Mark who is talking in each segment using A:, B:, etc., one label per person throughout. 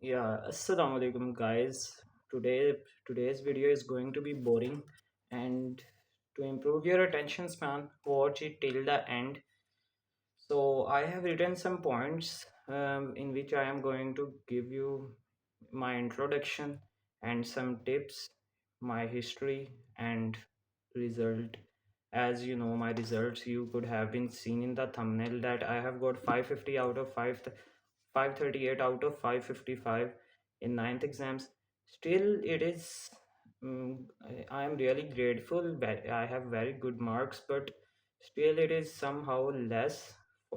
A: Yeah, assalamu alaikum guys. Today's video is going to be boring, and to improve your attention span, watch it till the end. So I have written some points in which I am going to give you my introduction and some tips, my history and result. As you know, my results you could have been seen in the thumbnail that I have got 550 out of 538 out of 555 in ninth exams. Still, it is. I am really grateful that I have very good marks, but still, it is somehow less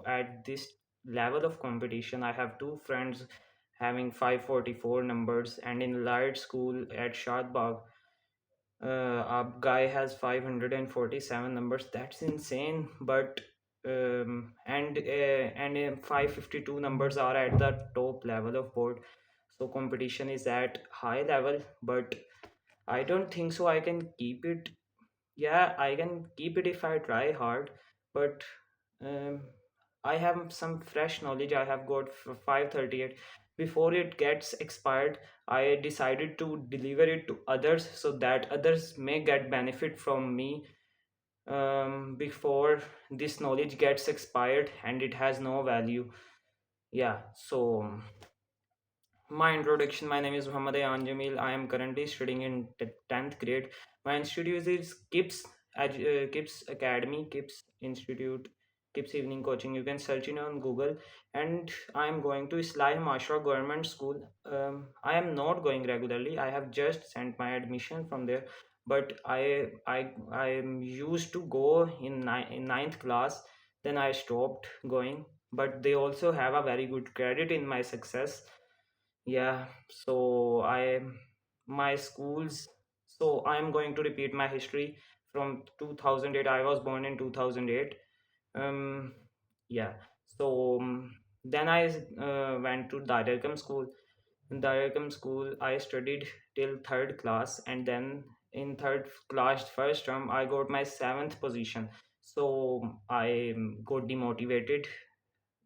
A: at this level of competition. I have two friends having 544 numbers, and in Light School at Shadbagh, a guy has 547 numbers. That's insane. But and 552 numbers are at the top level of board. So competition is at high level, but I don't think so. I can keep it. Yeah, I can keep it if I try hard, but um, I have some fresh knowledge. I have got 538. Before it gets expired, I decided to deliver it to others so that others may get benefit from me before this knowledge gets expired and it has no value. Yeah, so my introduction, my name is Muhammad Ayan Jamil. I am currently studying in 10th grade. My institute is Kips Academy, Kips Institute, Kips Evening Coaching. You can search it on Google. And I am going to Islahim Ashra Government School. I am not going regularly. I have just sent my admission from there. But I am used to go in ninth class. Then I stopped going. But they also have a very good credit in my success. Yeah, so my schools, so I'm going to repeat my history from 2008. I was born in 2008. Um, yeah, so then I went to Dararkam school. In Dararkam school, I studied till third class, and then in third class, first term, I got my seventh position. So I got demotivated.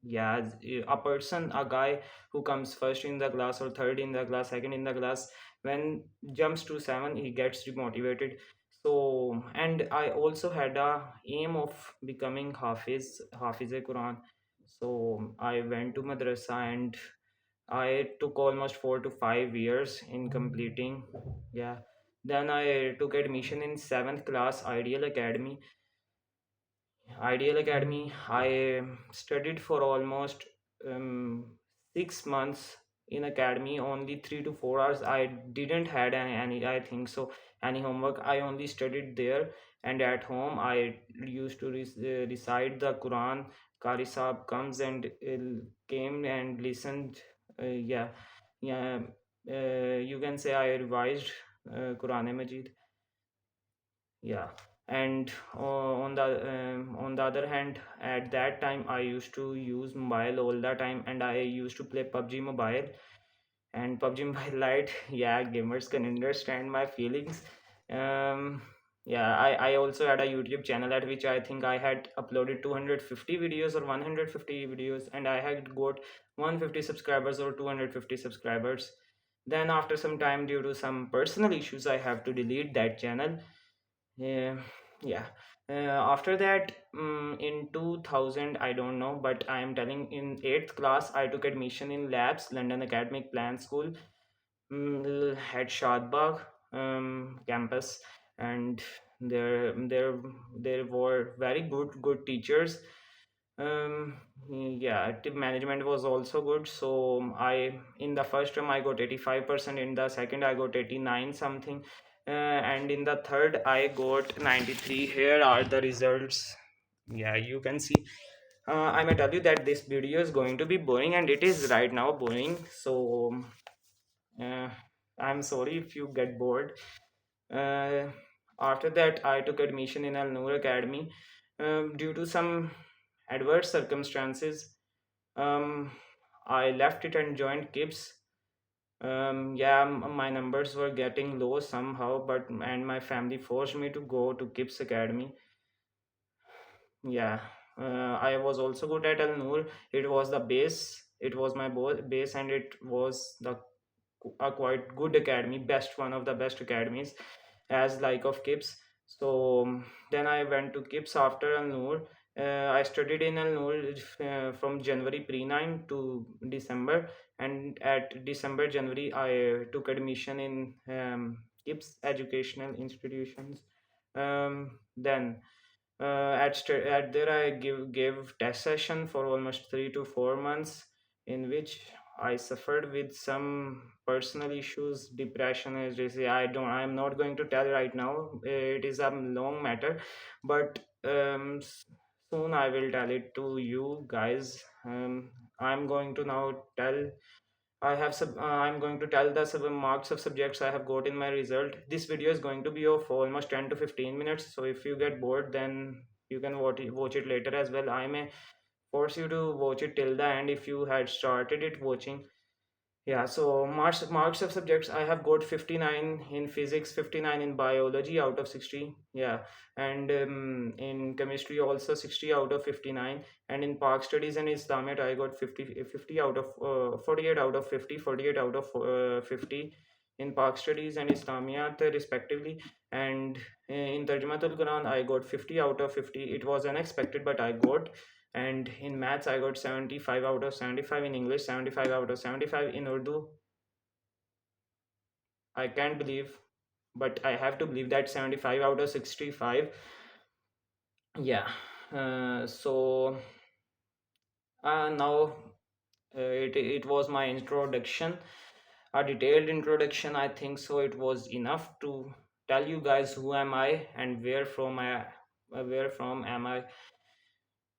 A: Yeah, a person, a guy who comes first in the class or third in the class, second in the class, when jumps to seven, he gets demotivated. So, and I also had a aim of becoming hafiz Quran. So I went to madrasa, and I took almost 4 to 5 years in completing. Yeah, then I took admission in seventh class, Ideal Academy. I studied for almost 6 months in academy, only 3 to 4 hours. I didn't had any I think so any homework. I only studied there, and at home I used to recite the Quran. Kari Saab comes and came and listened. Yeah, yeah. You can say I revised Quran Majid. Yeah, and on the other hand, at that time I used to use mobile all the time, and I used to play PUBG Mobile and PUBG Mobile Lite. Yeah, gamers can understand my feelings. um yeah, I also had a YouTube channel at which I think I had uploaded 250 videos or 150 videos, and I had got 150 subscribers or 250 subscribers. Then after some time, due to some personal issues, I have to delete that channel. Yeah, yeah. After that, in 2000, I don't know, but I am telling, in eighth class, I took admission in Labs, London Academic Plan School, at Shadbagh campus, and there were very good teachers. Um, yeah, tip management was also good. So I in the first term I got 85%, in the second I got 89 something, and in the third I got 93. Here are the results. Yeah, you can see. I may tell you that this video is going to be boring, and it is right now boring. So uh, I'm sorry if you get bored. Uh, After that, I took admission in Al Noor Academy. Due to some adverse circumstances, um, I left it and joined Kips. Yeah, my numbers were getting low somehow, but and my family forced me to go to Kips Academy. Yeah, I was also good at Al Noor. It was the base. It was my base, and it was a quite good academy, best one of the best academies as like of KIPS. So then I went to KIPS after Al Noor. I studied in Al Noor from January pre-9 to December, and at December January I took admission in KIPS educational institutions. Then at there I gave test session for almost 3 to 4 months, in which I suffered with some personal issues, depression, as they say. I'm not going to tell right now. It is a long matter, but soon I will tell it to you guys. I'm going to now tell. I'm going to tell the marks of subjects I have got in my result. This video is going to be of almost 10 to 15 minutes. So if you get bored, then you can watch it later as well. I may force you to watch it till the end if you had started it watching. Yeah, so marks of subjects I have got 59 in physics, 59 in biology out of 60. Yeah, and in chemistry also 60 out of 59. And in Park Studies and Islamiyat I got 50 out of 48 out of 50, 48 out of 50 in Park Studies and Islamiyat respectively. And in Tarjumatul Quran I got 50 out of 50. It was unexpected, but I got. And in maths I got 75 out of 75. In English 75 out of 75. In Urdu I can't believe, but I have to believe that 75 out of 65. Yeah. So now it was my introduction, a detailed introduction. I think so it was enough to tell you guys who am I and where from am I.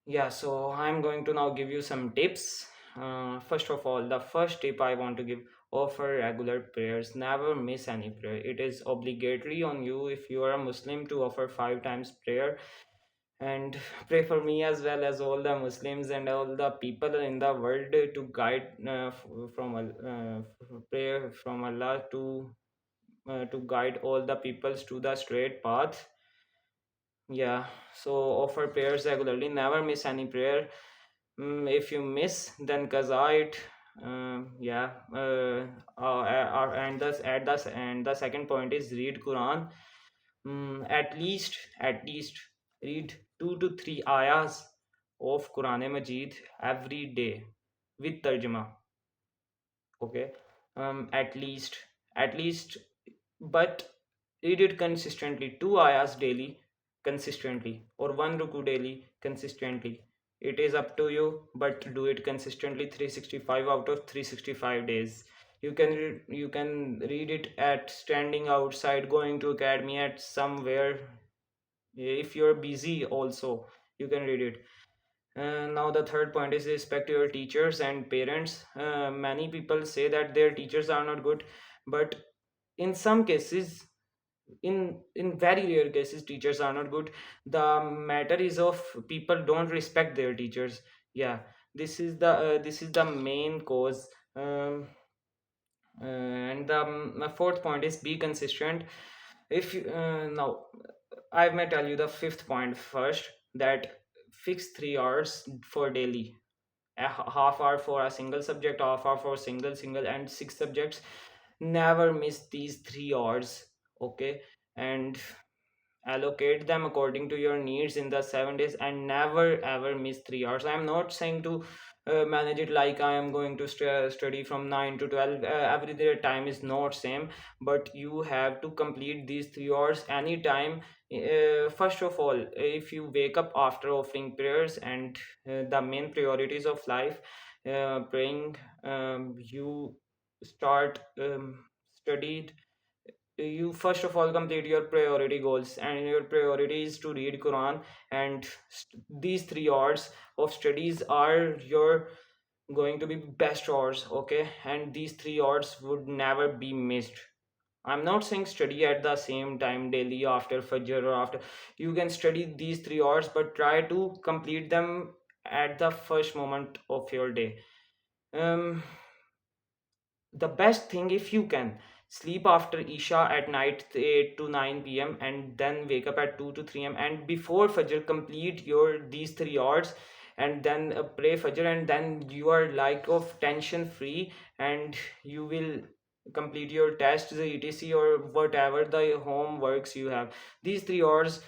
A: Yeah, so I'm going to now give you some tips. First of all, the first tip I want to give: offer regular prayers. Never miss any prayer. It is obligatory on you if you are a Muslim to offer 5 times prayer. And pray for me as well as all the Muslims and all the people in the world to guide prayer from Allah to guide all the peoples to the straight path. Yeah, so offer prayers regularly. Never miss any prayer. If you miss, then qaza it. Yeah. And the second point is read Quran. At least read 2 to 3 ayahs of Quran Majid every day with tarjuma. Okay. At least, but read it consistently. 2 ayahs daily consistently, or one ruku daily consistently. It is up to you, but do it consistently 365 out of 365 days. You can read it at standing outside, going to academy, at somewhere. If you're busy also, you can read it. Now the third point is respect your teachers and parents. Many people say that their teachers are not good, but in some cases, in very rare cases, teachers are not good. The matter is of people don't respect their teachers. Yeah, this is the main cause. And the fourth point is be consistent. If you now I may tell you the fifth point first, that fix 3 hours for daily. Half hour for a single subject, half hour for single and six subjects. Never miss these 3 hours. Okay. And allocate them according to your needs in the 7 days, and never ever miss 3 hours. I am not saying to manage it like I am going to study from 9 to 12 every day. Time is not same, but you have to complete these 3 hours anytime. First of all, if you wake up after offering prayers and the main priorities of life, praying, you start studied. You first of all complete your priority goals, and your priority is to read Quran. And these 3 hours of studies are your going to be best hours. Okay, and these 3 hours would never be missed. I'm not saying study at the same time daily after Fajr or after. You can study these 3 hours, but try to complete them at the first moment of your day. um the best thing, if you can sleep after Isha at night 8 to 9 p.m. and then wake up at 2 to 3 a.m. and before Fajr complete your these 3 hours. and then pray fajr, and then you are like of tension free, and you will complete your tests, the etc, or whatever the homeworks you have. These 3 hours,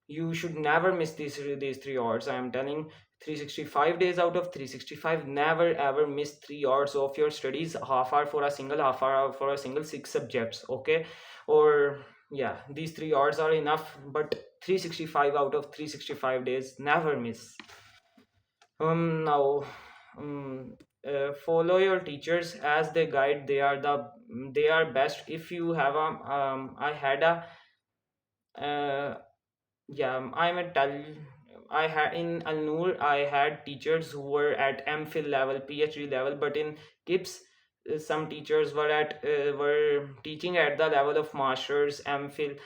A: you should never miss these 3 hours. I am telling, 365 days out of 365, never ever miss 3 hours of your studies. Half hour for a single, half hour for a single 6 subjects, okay? Or yeah, these 3 hours are enough, but 365 out of 365 days, never miss. Now, um, follow your teachers as they guide. They are best. If you have a I had a uh, yeah, I'm a tell. I had in Al Noor, I had teachers who were at MPhil level, PhD level, but in KIPS, some teachers were teaching at the level of masters, MPhil.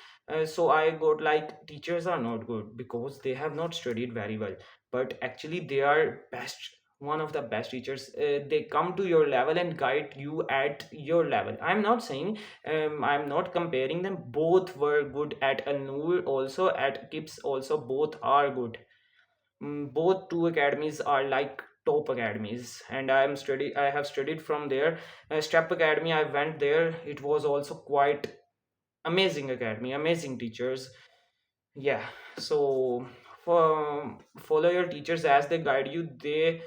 A: So I got like, teachers are not good because they have not studied very well, but actually they are best. One of the best teachers. They come to your level and guide you at your level. I'm not saying, I'm not comparing them. Both were good at Al-Noor, also at KIPS, also both are good. Both two academies are like top academies, and I have studied from there. Step Academy, I went there. It was also quite amazing academy, amazing teachers. Yeah. So follow your teachers as they guide you. They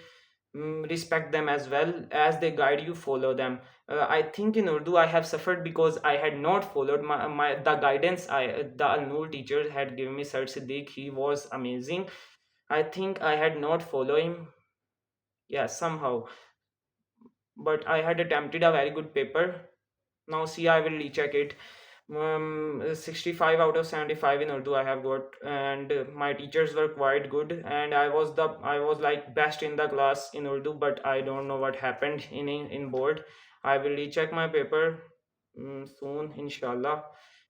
A: respect them as well as they guide you, follow them. I think in Urdu I have suffered because I had not followed my the guidance. The Al-Noor teacher had given me, Sir Siddiq, he was amazing. I think I had not followed him, yeah, somehow, but I had attempted a very good paper. Now see, I will recheck it. 65 out of 75 in Urdu I have got, and my teachers were quite good, and I was like best in the class in Urdu, but I don't know what happened in board. I will recheck my paper soon, inshallah,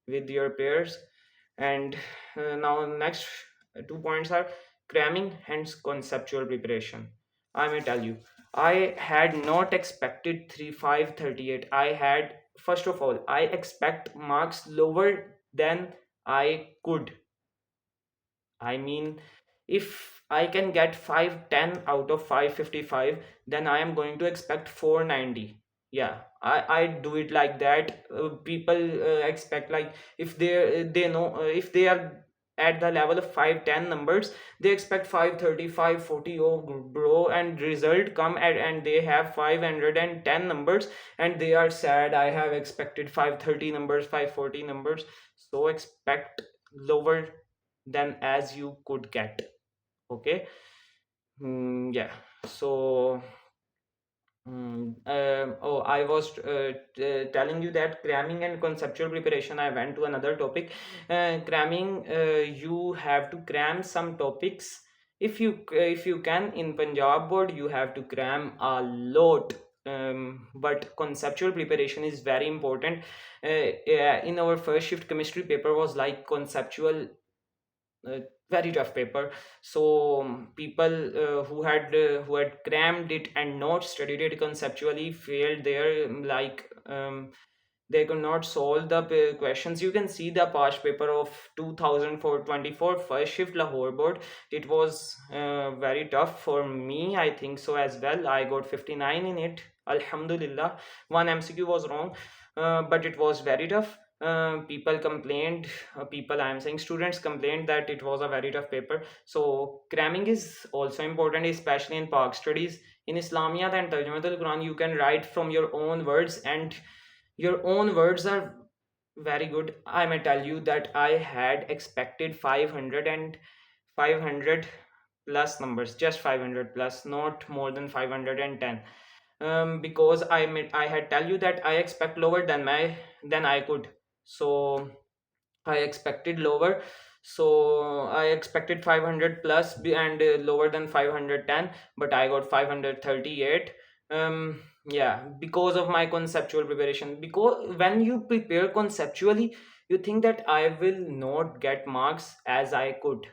A: with your prayers. And now next 2 points are cramming and conceptual preparation. I may tell you, I had not expected 3538. I had, first of all, I expect marks lower than I could. I mean, if I can get 510 out of 555, then I am going to expect 490. Yeah, I do it like that. People expect like, if they know, if they are at the level of 510 numbers, they expect 530, 540. Oh bro, and result come at, and they have 510 numbers, and they are sad. I have expected 530 numbers, 540 numbers. So expect lower than as you could get, okay? Yeah. So oh, I was telling you that cramming and conceptual preparation. I went to another topic. Cramming, you have to cram some topics. If you can, in Punjab board, you have to cram a lot. But conceptual preparation is very important. Yeah, in our first shift, chemistry paper was like conceptual, uh, very tough paper. So people who had crammed it and not studied it conceptually failed there. Like, they could not solve the questions. You can see the past paper of 2024 first shift Lahore board. It was very tough for me, I think so as well. I got 59 in it, alhamdulillah. One MCQ was wrong, but it was very tough. People complained, people, I am saying students complained that it was a very tough paper. So cramming is also important, especially in Pak studies. In Islamiyat and Tarjumatul Quran, you can write from your own words, and your own words are very good. I may tell you that I had expected 500 and 500 plus numbers, just 500 plus, not more than 510. Because I had tell you that I expect lower than I could. So I expected lower. So I expected 500 plus and lower than 510, but I got 538. Yeah, because of my conceptual preparation. Because when you prepare conceptually, you think that I will not get marks as I could,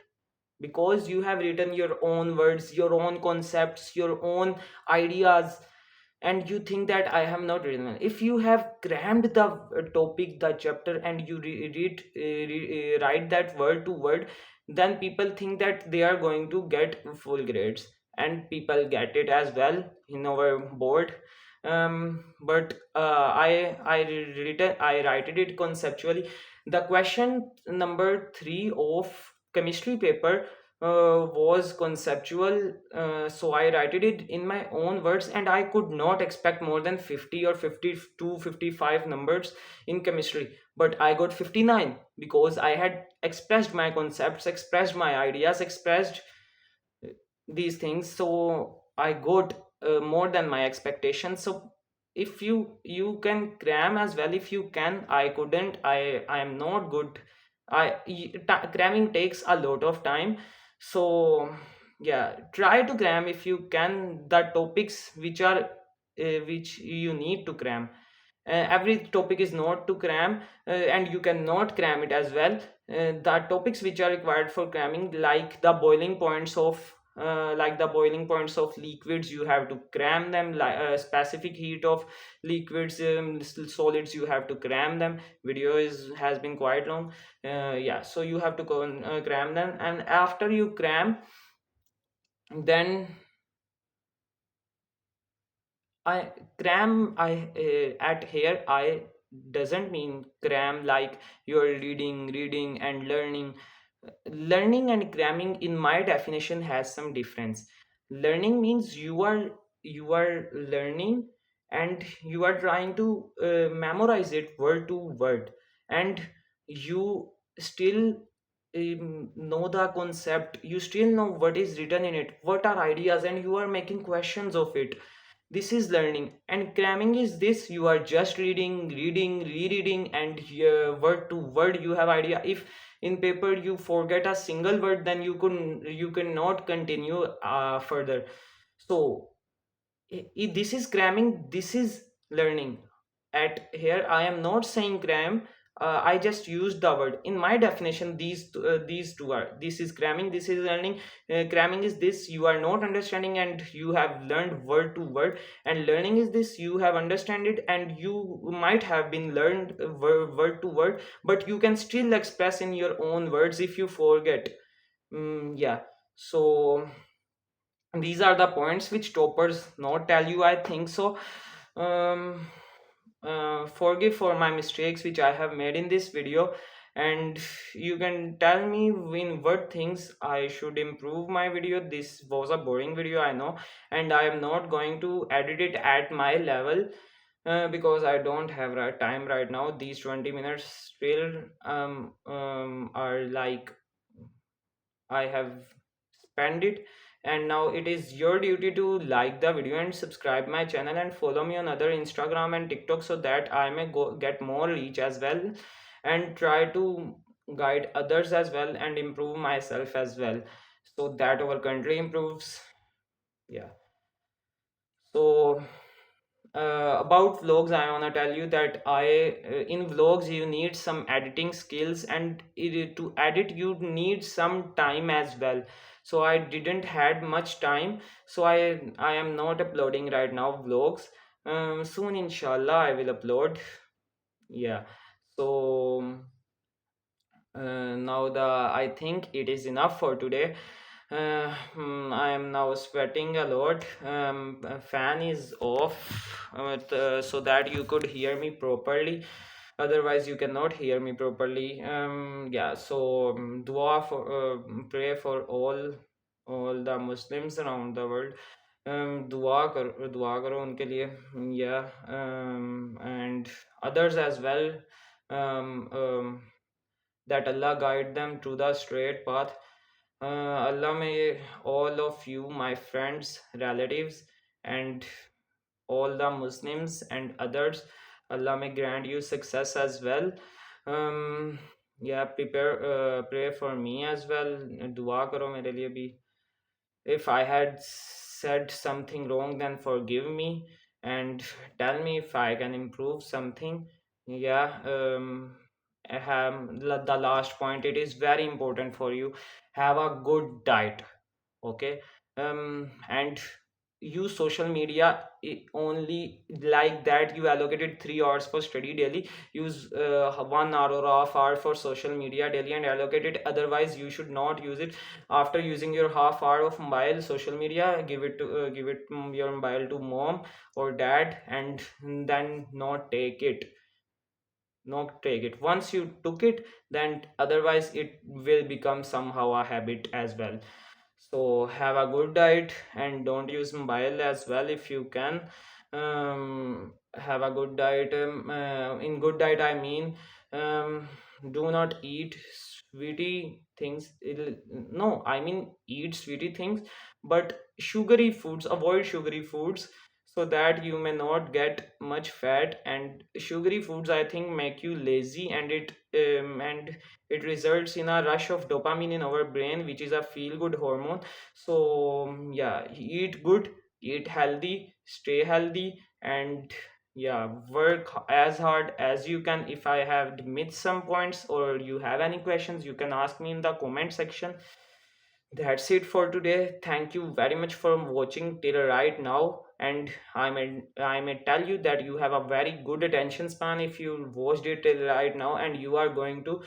A: because you have written your own words, your own concepts, your own ideas, and you think that I have not written. If you have crammed the topic, the chapter, and you write that word to word, then people think that they are going to get full grades. and people get it as well in our board. But I write it conceptually. The question number 3 of chemistry paper was conceptual, so I write it in my own words, and I could not expect more than 50 or 52 55 numbers in chemistry, but I got 59 because I had expressed my concepts, expressed my ideas, expressed these things. So I got more than my expectations. So if you can cram as well, if you can. I couldn't. I am not good. Cramming takes a lot of time. So yeah, try to cram if you can the topics which you need to cram. Every topic is not to cram, and you cannot cram it as well. The topics which are required for cramming, like the boiling points of liquids, you have to cram them. Like specific heat of liquids, solids, you have to cram them. Video is has been quite long. Yeah, so you have to go and cram them, and after you cram, then I cram. I At here I doesn't mean cram like you're reading and learning. Learning and cramming, in my definition, has some difference. Learning means you are learning, and you are trying to memorize it word to word, and you still know the concept. You still know what is written in it, what are ideas, and you are making questions of it. This is learning. And cramming is this: you are just reading, rereading, and word to word you have idea. If in paper you forget a single word, then you cannot continue further. So this is cramming, this is learning. At here I am not saying cram. I just used the word in my definition. These two are: this is cramming, this is learning. Cramming is this: you are not understanding and you have learned word to word. And learning is this: you have understand it and you might have been learned word to word, but you can still express in your own words if you forget. Yeah. So these are the points which toppers not tell you, I think so. um Forgive for my mistakes which I have made in this video, and you can tell me in what things I should improve my video. This was a boring video, I know, and I am not going to edit it at my level, because I don't have time right now. These 20 minutes still are like I have spent it. And now it is your duty to like the video and subscribe my channel and follow me on other Instagram and TikTok, so that I may get more reach as well, and try to guide others as well and improve myself as well, so that our country improves. Yeah. So about vlogs, I want to tell you that in vlogs you need some editing skills, and to edit you need some time as well. So I didn't had much time, so I am not uploading right now vlogs. Soon inshallah I will upload. Yeah. So now the I think it is enough for today. I am now sweating a lot. Fan is off, so that you could hear me properly. Otherwise, you cannot hear me properly. Yeah. So pray for all the Muslims around the world. दुआ करो उनके लिए. Yeah. And others as well. Um, that Allah guide them to the straight path. Allah may all of you, my friends, relatives, and all the Muslims and others, Allah may grant you success as well. Yeah, pray for me as well. Dua karo mere liye bhi. If I had said something wrong, then forgive me and tell me if I can improve something. Yeah. The last point, it is very important for you. Have a good diet. Okay. And use social media only like that. You allocated 3 hours for study daily, use 1 hour or half hour for social media daily and allocate it. Otherwise you should not use it. After using your half hour of mobile social media, give it your mobile to mom or dad, and then not take it. Not take it. Once you took it, then otherwise it will become somehow a habit as well. So have a good diet and don't use mobile as well if you can. Have a good diet. In good diet I mean, do not eat sweetie things. No, I mean eat sweetie things, but sugary foods, avoid sugary foods, so that you may not get much fat. And sugary foods I think make you lazy, and it results in a rush of dopamine in our brain, which is a feel good hormone. So yeah, eat good, eat healthy, stay healthy, and yeah, work as hard as you can. If I have missed some points or you have any questions, you can ask me in the comment section. That's it for today. Thank you very much for watching till right now. And I may tell you that you have a very good attention span if you watched it till right now, and you are going to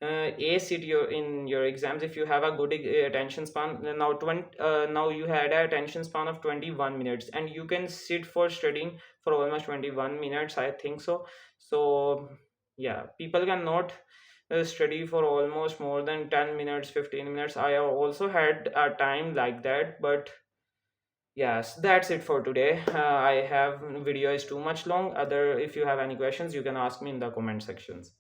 A: ace it in your exams if you have a good attention span. Now you had a attention span of 21 minutes, and you can sit for studying for almost 21 minutes, I think so. So yeah, people cannot study for almost more than 10 minutes, 15 minutes. I have also had a time like that, but yes, that's it for today. I have video is too much long. Other, if you have any questions, you can ask me in the comment sections.